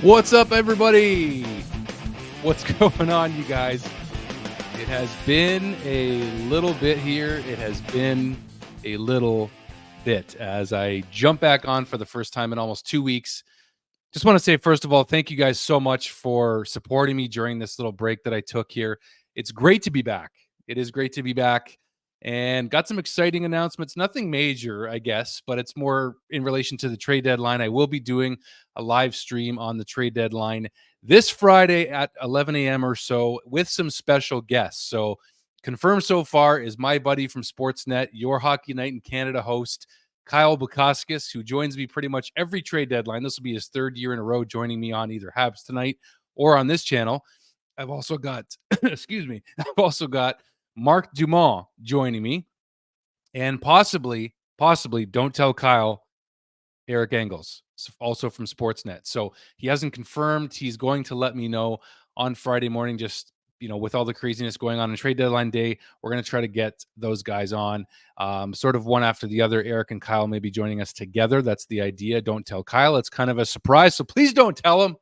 What's up, everybody? What's going on, you guys? It has been a little bit here. It has been a little bit as I jump back on for the first time in almost 2 weeks. Just want to say, first of all, thank you guys so much for supporting me during this little break that I took here. It's great to be back. It is great to be back and got some exciting announcements. Nothing major, I guess, but it's more in relation to the trade deadline. I will be doing a live stream on the trade deadline this Friday at 11 a.m. or so with some special guests. So, confirmed so far is my buddy from Sportsnet, your Hockey Night in Canada host, Kyle Bukauskas, who joins me pretty much every trade deadline. This will be his third year in a row joining me on either Habs Tonight or on this channel. I've also got, excuse me, I've also got Mark Dumont joining me, and possibly, don't tell Kyle, Eric Engels, also from Sportsnet. So he hasn't confirmed. He's going to let me know on Friday morning, just, with all the craziness going on trade deadline day, we're going to try to get those guys on sort of one after the other. Eric and Kyle may be joining us together. That's the idea. Don't tell Kyle. It's kind of a surprise. So please don't tell him.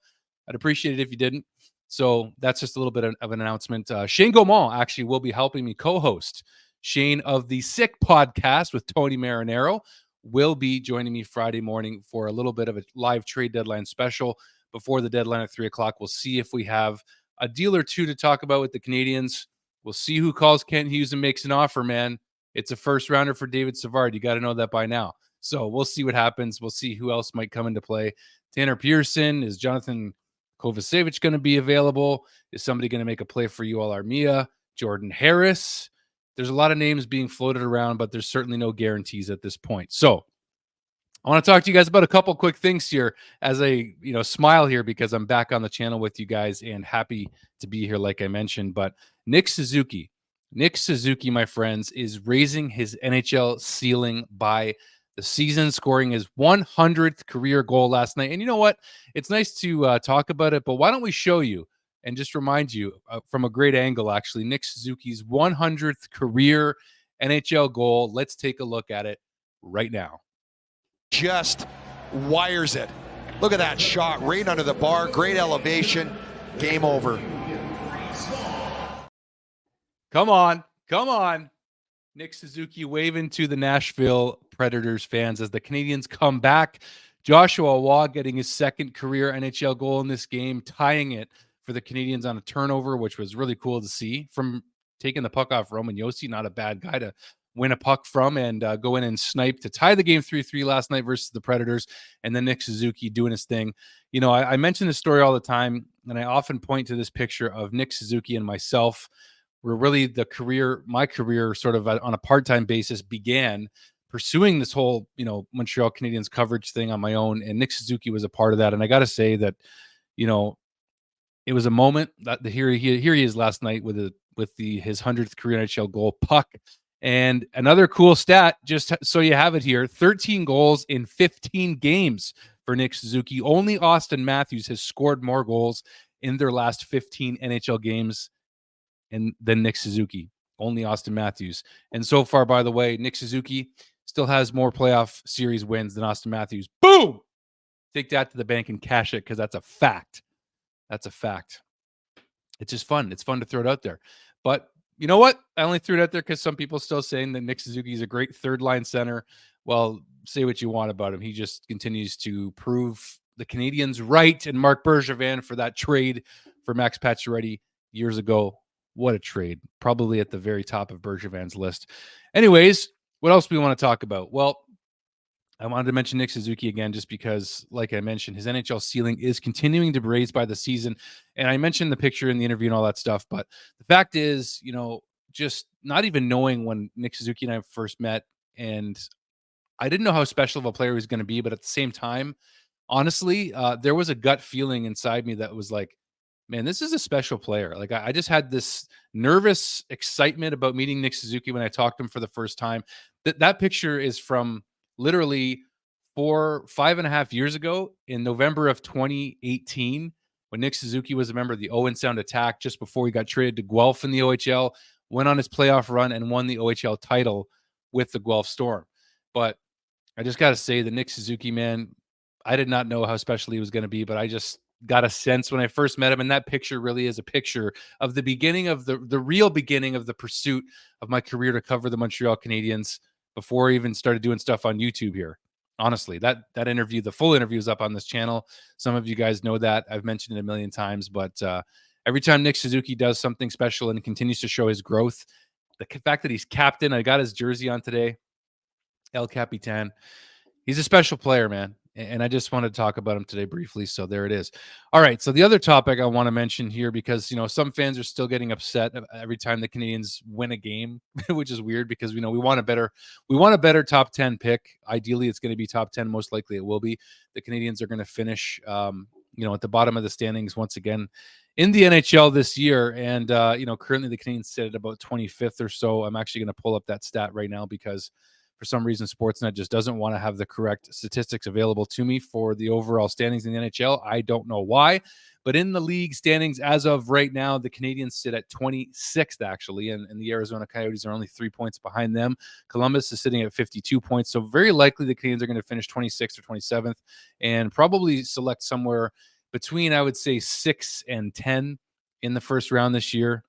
I'd appreciate it if you didn't. So that's just a little bit of an announcement. Shane Gaumont actually will be helping me co-host. Shane of the Sick podcast with Tony Marinaro will be joining me Friday morning for a little bit of a live trade deadline special before the deadline at 3 o'clock. We'll see if we have a deal or two to talk about with the Canadiens. We'll see who calls Kent Hughes and makes an offer, man. It's a first rounder for David Savard. You got to know that by now. So we'll see what happens. We'll see who else might come into play. Tanner Pearson, is Jonathan Kovacevic going to be available? Is somebody going to make a play for UL Armia? Jordan Harris? There's a lot of names being floated around, but there's certainly no guarantees at this point. So I want to talk to you guys about a couple quick things here as I, smile here because I'm back on the channel with you guys and happy to be here, like I mentioned. But Nick Suzuki, my friends, is raising his NHL ceiling by the season, scoring his 100th career goal last night. And you know what? It's nice to talk about it, but why don't we show you and just remind you from a great angle, actually, Nick Suzuki's 100th career NHL goal. Let's take a look at it right now. Just wires it. Look at that shot right under the bar. Great elevation. Game over. Come on. Nick Suzuki waving to the Nashville Predators fans as the Canadiens come back. Joshua Waugh getting his second career NHL goal in this game, tying it for the Canadiens on a turnover, which was really cool to see from taking the puck off Roman Josi. Not a bad guy to win a puck from and go in and snipe to tie the game 3-3 last night versus the Predators. And then Nick Suzuki doing his thing. I mention this story all the time, and I often point to this picture of Nick Suzuki and myself, where really my career sort of on a part-time basis began pursuing this whole, Montreal Canadiens coverage thing on my own. And Nick Suzuki was a part of that. And I got to say that, it was a moment that here he is last night with his 100th career NHL goal, puck. And another cool stat, just so you have it here, 13 goals in 15 games for Nick Suzuki. Only Austin Matthews has scored more goals in their last 15 NHL games than Nick Suzuki. Only Austin Matthews. And so far, by the way, Nick Suzuki still has more playoff series wins than Austin Matthews. Boom! Take that to the bank and cash it, because that's a fact. That's a fact. It's just fun. It's fun to throw it out there. But you know what? I only threw it out there because some people still saying that Nick Suzuki is a great third-line center. Well, say what you want about him. He just continues to prove the Canadiens right, and Marc Bergevin for that trade for Max Pacioretty years ago. What a trade. Probably at the very top of Bergevin's list. Anyways, what else do we want to talk about? Well, I wanted to mention Nick Suzuki again, just because, like I mentioned, his NHL ceiling is continuing to be raised by the season. And I mentioned the picture in the interview and all that stuff. But the fact is, just not even knowing when Nick Suzuki and I first met, and I didn't know how special of a player he was going to be. But at the same time, honestly, there was a gut feeling inside me that was like, man, this is a special player. Like I just had this nervous excitement about meeting Nick Suzuki when I talked to him for the first time. That picture is from literally 5.5 years ago in November of 2018, when Nick Suzuki was a member of the Owen Sound Attack, just before he got traded to Guelph in the OHL, went on his playoff run and won the OHL title with the Guelph Storm. But I just got to say, the Nick Suzuki, man, I did not know how special he was going to be, but I just got a sense when I first met him. And that picture really is a picture of the beginning of the real beginning of the pursuit of my career to cover the Montreal Canadiens before I even started doing stuff on YouTube here. Honestly, that interview, the full interview, is up on this channel. Some of you guys know that. I've mentioned it a million times, but every time Nick Suzuki does something special and continues to show his growth, the fact that he's captain, I got his jersey on today, El Capitan. He's a special player, man. And I just wanted to talk about him today briefly. So there it is. All right. So the other topic I want to mention here, because, some fans are still getting upset every time the Canadiens win a game, which is weird because, we want a better top 10 pick. Ideally, it's going to be top 10. Most likely it will be. The Canadiens are going to finish, at the bottom of the standings once again in the NHL this year. And, currently the Canadiens sit at about 25th or so. I'm actually going to pull up that stat right now because for some reason, Sportsnet just doesn't want to have the correct statistics available to me for the overall standings in the NHL. I don't know why. But in the league standings as of right now, the Canadiens sit at 26th, actually, and the Arizona Coyotes are only 3 points behind them. Columbus is sitting at 52 points. So very likely the Canadiens are going to finish 26th or 27th and probably select somewhere between, I would say, 6 and 10 in the first round this year.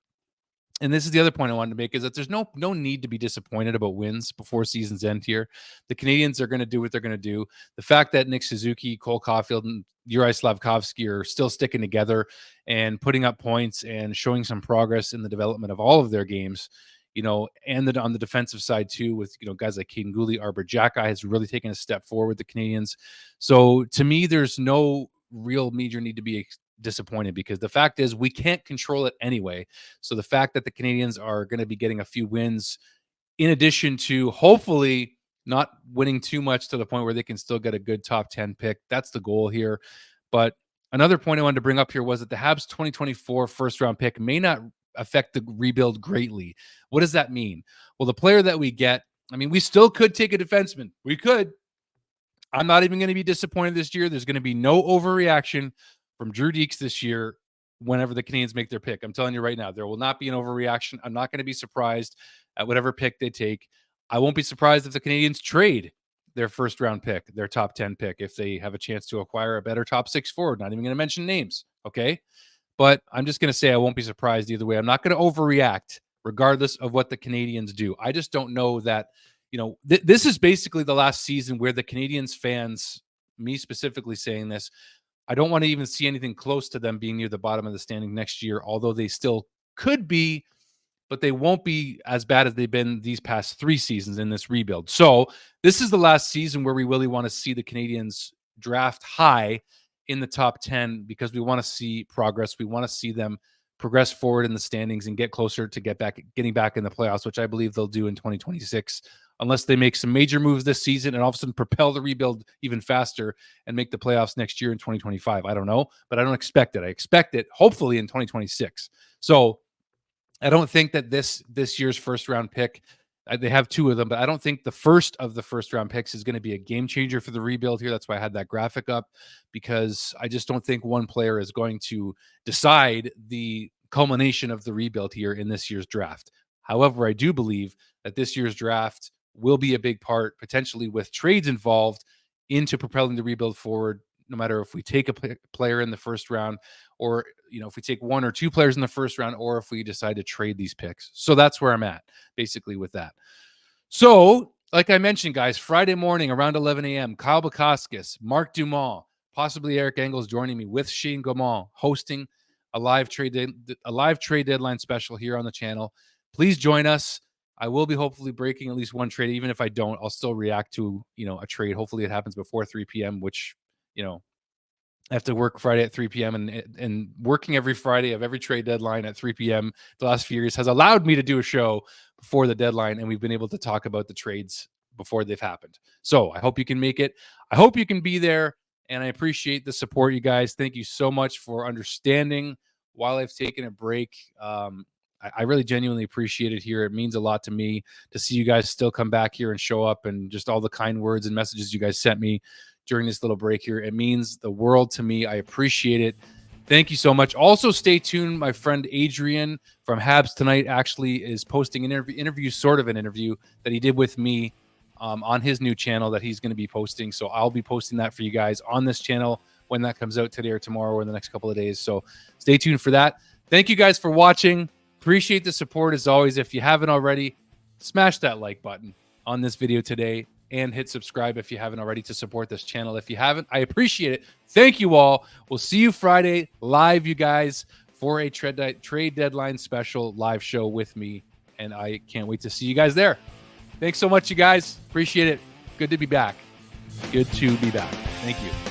And this is the other point I wanted to make, is that there's no need to be disappointed about wins before season's end here. The Canadiens are going to do what they're going to do. The fact that Nick Suzuki, Cole Caulfield, and Juraj Slafkovsky are still sticking together and putting up points and showing some progress in the development of all of their games, and on the defensive side too, with guys like Caden Gooley, Arbor Jacki has really taken a step forward with the Canadiens. So to me, there's no real major need to be disappointed, because the fact is we can't control it anyway. So the fact that the Canadiens are going to be getting a few wins, in addition to hopefully not winning too much to the point where they can still get a good top 10 pick, that's the goal here. But another point I wanted to bring up here was that the Habs 2024 first round pick may not affect the rebuild greatly. What does that mean? Well, the player that we get, we still could take a defenseman. We could. I'm not even going to be disappointed this year. There's going to be no overreaction from Drew Deeks this year whenever the Canadiens make their pick. I'm telling you right now, there will not be an overreaction. I'm not going to be surprised at whatever pick they take. I won't be surprised if the Canadiens trade their first round pick, their top 10 pick, if they have a chance to acquire a better top 6 forward. Not even going to mention names, okay? But I'm just going to say I won't be surprised either way. I'm not going to overreact regardless of what the Canadiens do. I just don't know that, this is basically the last season where the Canadiens fans, me specifically saying this, I don't want to even see anything close to them being near the bottom of the standing next year, although they still could be, but they won't be as bad as they've been these past 3 seasons in this rebuild. So this is the last season where we really want to see the Canadiens draft high in the top 10, because we want to see progress. We want to see them progress forward in the standings and get closer to getting back in the playoffs, which I believe they'll do in 2026, unless they make some major moves this season and all of a sudden propel the rebuild even faster and make the playoffs next year in 2025. I don't know, but I don't expect it. I expect it hopefully in 2026. So I don't think that this year's first round pick, they have 2 of them, but I don't think the first of the first round picks is going to be a game changer for the rebuild here. That's why I had that graphic up, because I just don't think one player is going to decide the culmination of the rebuild here in this year's draft. However, I do believe that this year's draft will be a big part, potentially with trades involved, into propelling the rebuild forward, no matter if we take a player in the first round, or if we take 1 or 2 players in the first round, or if we decide to trade these picks. So that's where I'm at basically with that. So like I mentioned, guys, Friday morning around 11 a.m., Kyle Bukauskas, Mark Dumont, possibly Eric Engels joining me with Shane Gaumont, hosting a live trade deadline special here on the channel. Please join us. I will be hopefully breaking at least one trade. Even if I don't, I'll still react to, a trade. Hopefully it happens before 3 p.m., which, I have to work Friday at 3 p.m. and working every Friday of every trade deadline at 3 p.m. the last few years has allowed me to do a show before the deadline, and we've been able to talk about the trades before they've happened. So I hope you can make it. I hope you can be there, and I appreciate the support, you guys. Thank you so much for understanding while I've taken a break. I really genuinely appreciate it here. It means a lot to me to see you guys still come back here and show up, and just all the kind words and messages you guys sent me during this little break here. It means the world to me. I appreciate it. Thank you so much. Also, stay tuned. My friend Adrian from Habs Tonight actually is posting an interview, sort of an interview that he did with me on his new channel that he's going to be posting. So I'll be posting that for you guys on this channel when that comes out, today or tomorrow or in the next couple of days. So stay tuned for that. Thank you guys for watching. Appreciate the support as always. If you haven't already, smash that like button on this video today and hit subscribe if you haven't already to support this channel. If you haven't, I appreciate it. Thank you all. We'll see you Friday live, you guys, for a trade deadline special live show with me. And I can't wait to see you guys there. Thanks so much, you guys. Appreciate it. Good to be back. Good to be back. Thank you.